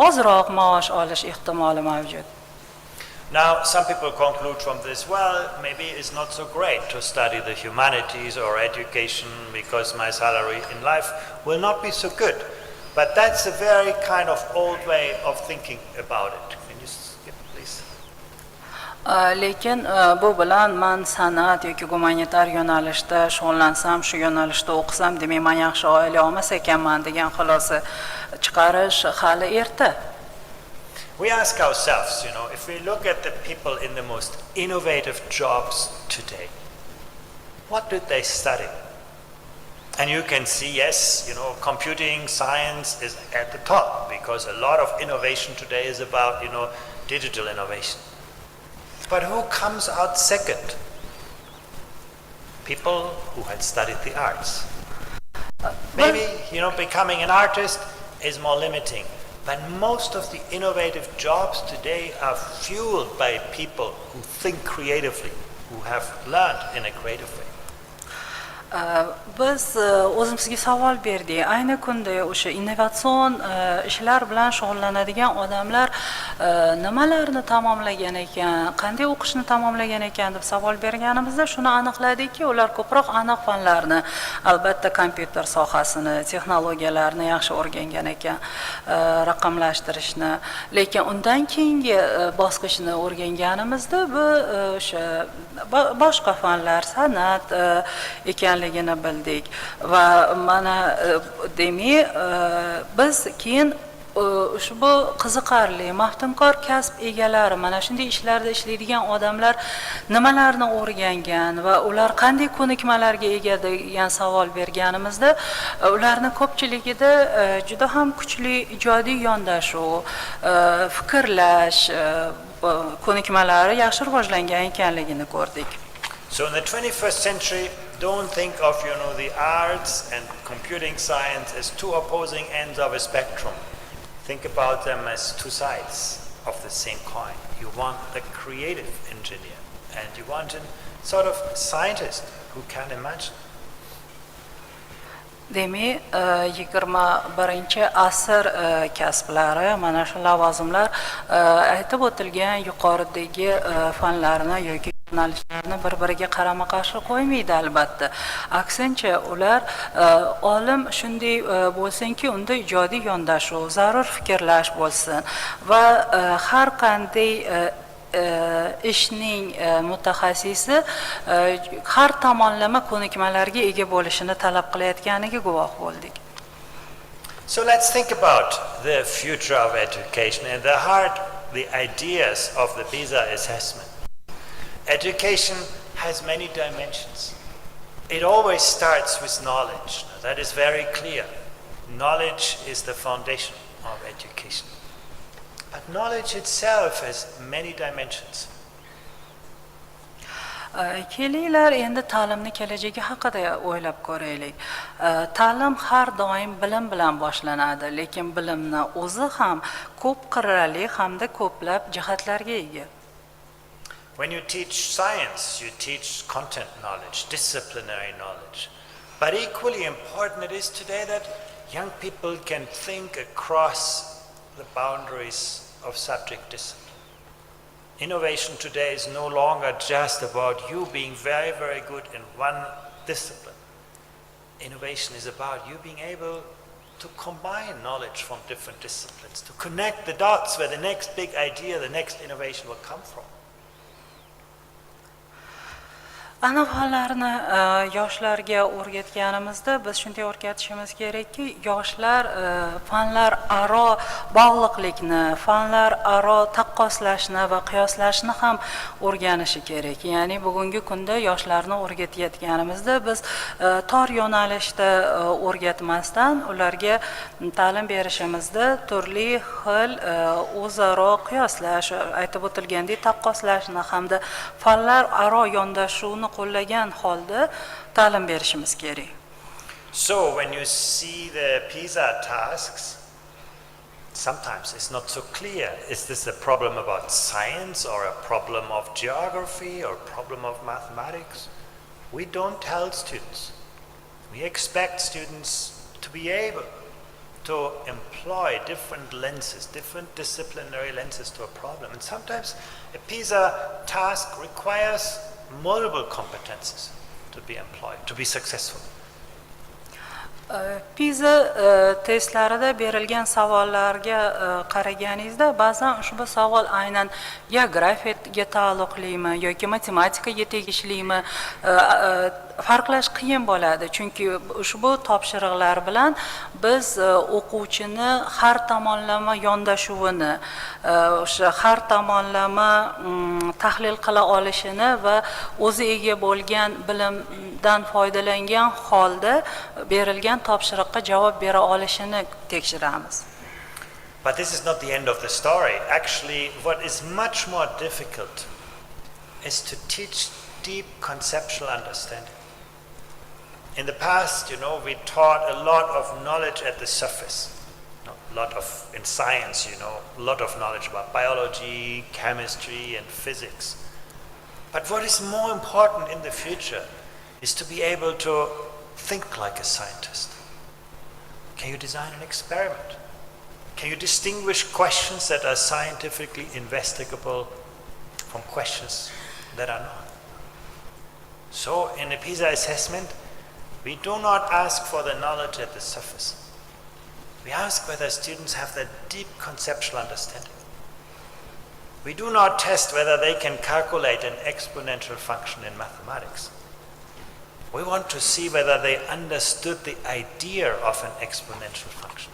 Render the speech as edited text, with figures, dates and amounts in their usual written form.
ozroq maosh olish ehtimoli mavjud. Now, some people conclude from this, well, maybe it's not so great to study the humanities or education because my salary in life will not be so good. But that's a very kind of old way of thinking about it. Can you skip, please? Lekin bu bilan men san'at yoki gumanitar yo'nalishda shug'ullansam, shu yo'nalishda o'qisam, demak men yaxshi oila olmas ekanman degan xulosa chiqarish hali erta. We ask ourselves, if we look at the people in the most innovative jobs today, what did they study? And you can see, yes, computing science is at the top because a lot of innovation today is about, digital innovation. But who comes out second? People who had studied the arts. Maybe, becoming an artist is more limiting. But most of the innovative jobs today are fueled by people who think creatively, who have learned in a creative way. Biz o'zimizga savol berdik. Ayni kunda o'sha innovatsion ishlar bilan shug'ullanadigan odamlar nimalarni tamomlagan ekan, qanday o'qishni tamomlagan ekan deb savol berganimizda shuni aniqladikki, ular ko'proq aniq fanlarni, albatta kompyuter sohasini, texnologiyalarni yaxshi o'rgangan ekan, raqamlashtirishni. Lekin undan keyingi bosqichni o'rganganimizda bu o'sha boshqa fanlar, san'at ekanligini bildik va mana demak biz keyin ushbu qiziqarli maftunkor kasb egalari mana shunday ishlarda ishlaydigan odamlar nimalarni o'rgangan va ular qanday ko'nikmalarga ega degan savol berganimizda ularning ko'pchiligida juda ham kuchli ijodiy yondashuv, fikrlash ko'nikmalari yaxshi rivojlangan ekanligini ko'rdik. So in the 21st century, don't think of, the arts and computing science as two opposing ends of a spectrum. Think about them as two sides of the same coin. You want the creative engineer and you want a sort of scientist who can imagine. Demak, 21-asr kasblari, mana shu lavozimlar aytib o'tilgan yuqoridagi fanlarni yoki yo'nalishlarni bir-biriga qarama-qarshi qo'ymaydi albatta. Aksincha, ular olim shunday bo'lsinki, unda ijodiy yondashuv, zarur fikrlash bo'lsin va har qanday ishning mutaxassisi har tomonlama ko'nikmalarga ega bo'lishini talab qilayotganiga guvoh bo'ldik. So let's think about the future of education and the heart, the ideas of the PISA assessment. Education has many dimensions. It always starts with knowledge. That is very clear. Knowledge is the foundation of education. But knowledge itself has many dimensions. Kelinglar endi ta'limni kelajagi haqida o'ylab ko'raylik. Ta'lim har doim bilim bilan boshlanadi, lekin bilimni o'zi ham ko'p qirrali hamda ko'plab jihatlarga ega. When you teach science, you teach content knowledge, disciplinary knowledge. But equally important it is today that young people can think across the boundaries of subject discipline. Innovation today is no longer just about you being very, very good in one discipline. Innovation is about you being able to combine knowledge from different disciplines, to connect the dots where the next big idea, the next innovation will come from. Ana fanlarni yoshlarga o'rgatganimizda biz shunday o'rgatishimiz kerakki, yoshlar fanlar aro bog'liqlikni, fanlar aro taqqoslashni va qiyoslashni ham o'rganishi kerak. Ya'ni bugungi kunda yoshlarni o'rgatayotganimizda biz tor yo'nalishda o'rgatmasdan ularga ta'lim berishimizda turli xil o'zaro qiyoslash, aytib o'tilgandek taqqoslashni hamda fanlar aro yondashuvni qo'llagan holda ta'lim berishimiz kerak. So when you see the PISA tasks, sometimes it's not so clear. Is this a problem about science or a problem of geography or a problem of mathematics? We don't tell students. We expect students to be able to employ different lenses, different disciplinary lenses to a problem. And sometimes a PISA task requires multiple competences to be employed, to be successful. PISA testlarida berilgan savollarga qaraganingizda ba'zan ushbu savol aynan geografiyaga taalluqlimi yoki matematikaga tegishlimi farqlash qiyin bo'ladi, chunki ushbu topshiriqlar bilan biz o'quvchini har tomonlama yondashuvini, o'sha har tomonlama tahlil qila olishini va o'zi ega bo'lgan bilimdan foydalangan holda berilgan topshiriqqa javob bera olishini tekshiramiz. But this is not the end of the story. Actually, what is much more difficult is to teach deep conceptual understanding. In the past, we taught a lot of knowledge at the surface. In science, a lot of knowledge about biology, chemistry, and physics. But what is more important in the future is to be able to think like a scientist. Can you design an experiment? Can you distinguish questions that are scientifically investigable from questions that are not? So in a PISA assessment, we do not ask for the knowledge at the surface. We ask whether students have that deep conceptual understanding. We do not test whether they can calculate an exponential function in mathematics. We want to see whether they understood the idea of an exponential function.